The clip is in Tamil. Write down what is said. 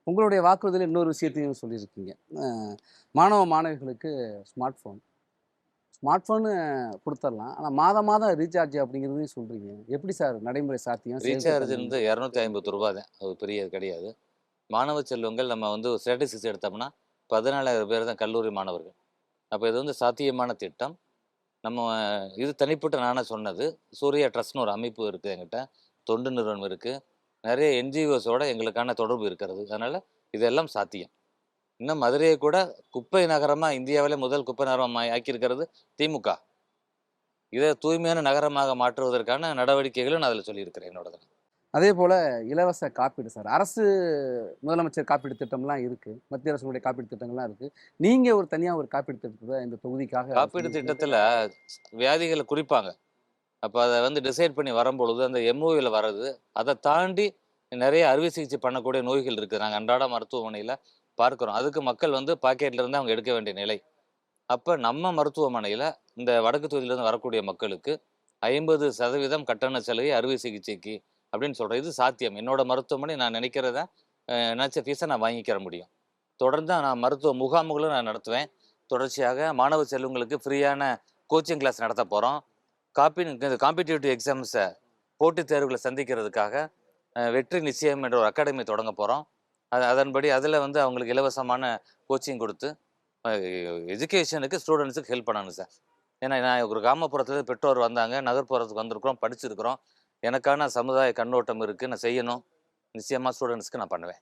உங்களுடைய வாக்குறுதியில இன்னொரு விஷயத்தையும் சொல்லியிருக்கீங்க. அ மாணவ, மாணவிகளுக்கு ஸ்மார்ட் ஃபோன். ஸ்மார்ட் ஃபோனு குடுத்துரலாம். ஆனா மாதம் மாதம் ரீசார்ஜ் அப்படிங்கிறதையும் சொல்றீங்க. எப்படி சார் நடைமுறை சாத்தியம்? ரீசார்ஜ் செயல்திட்டம் வந்து என்ன? ரூ. 250 தான். அது பெரிய கிடையாது. மாணவ செல்வங்கள் நம்ம வந்து ஒரு ஸ்டாட்டிஸ்டிக்ஸ் எடுத்தோம்னா, 14,000 பேர் தான் கல்லூரி மாணவர்கள். அப்ப இது வந்து சாத்தியமான திட்டம். நம்ம இது தனிப்பட்ட நானா சொன்னது. சூர்யா ட்ரஸ்ட்ன்னு ஒரு அமைப்பு இருக்கு என்கிட்ட. தொண்டு நிறுவனம் இருக்கு. நெறைய என்ஜிஓஸோட எங்களுக்கான தொடர்பு இருக்கிறது. அதனால இதெல்லாம் சாத்தியம். இன்னும் மதுரைய கூட குப்பை நகரமா இந்தியாவிலே முதல் குப்பை நகரமா ஆக்கியிருக்கிறது திமுக. இத தூய்மையான நகரமாக மாற்றுவதற்கான நடவடிக்கைகளும் நான் அதில சொல்லியிருக்கிறேன் என்னோடது. அதேபோல இலவச காப்பீடு சார். அரசு முதலமைச்சர் காப்பீடு திட்டம்லாம் இருக்கு. மத்திய அரசுடைய காப்பீடு திட்டங்கள்லாம் இருக்கு. நீங்க ஒரு தனியா ஒரு காப்பீடு திட்டத்த இந்த தொகுதிக்காக காப்பீடு செஞ்சிருக்கீங்க. திட்டத்தில வியாதிகள குறிப்பாங்க. அப்ப அத வந்து டிசைட் பண்ணி வரும்பொழுது, அந்த எம்ஓவில வர்றது, அத தாண்டி நெறைய அறுவை சிகிச்சை பண்ணக்கூடிய நோய்கள் இருக்கு. நாங்க அன்றாட மருத்துவமனையில பார்க்கிறோம். அதுக்கு மக்கள் வந்து பாக்கெட்ல இருந்து அவங்க எடுக்க வேண்டிய நிலை. அப்ப நம்ம மருத்துவமனையில இந்த வடக்கு தொகுதியிலிருந்து வரக்கூடிய மக்களுக்கு 50% கட்டண சலுகை அறுவை சிகிச்சைக்கு அப்படின்னு சொல்றேன். இது சாத்தியம். என்னோட மருத்துவமனை நான் நினைக்கிறத நினைச்ச ஃபீஸ நான் வாங்கிக்கிற முடியும். தொடர்ந்து நான் மருத்துவ முகாம்களும் நான் நடத்துவேன். தொடர்ச்சியாக மாணவ செல்வங்களுக்கு ஃப்ரீயான கோச்சிங் கிளாஸ் நடத்தப் போறோம். இந்த காம்படிட்டிவ் எக்ஸாம்ஸ போட்டித் தேர்வுகள சந்திக்கிறதுக்காக வெற்றி நிச்சயம் என்ற ஒரு அகாடமி தொடங்கப் போறோம். அதன்படி அதில வந்து அவங்களுக்கு இலவசமான கோச்சிங் குடுத்து, அ எஜுகேஷனுக்கு ஸ்டூடண்ட்ஸுக்கு ஹெல்ப் பண்ணணும் சார். ஏன்னா நான் ஒரு கிராமப்புறத்துல பெற்றோர் வந்தாங்க, நகர்ப்புறத்துக்கு வந்திருக்கிறோம், படிச்சிருக்கிறோம். எனக்கான சமுதாய கண்ணோட்டம் இருக்கு. நான் செய்யணும். நிச்சயமா ஸ்டூடண்ட்ஸ்க்கு நான் பண்ணுவேன்.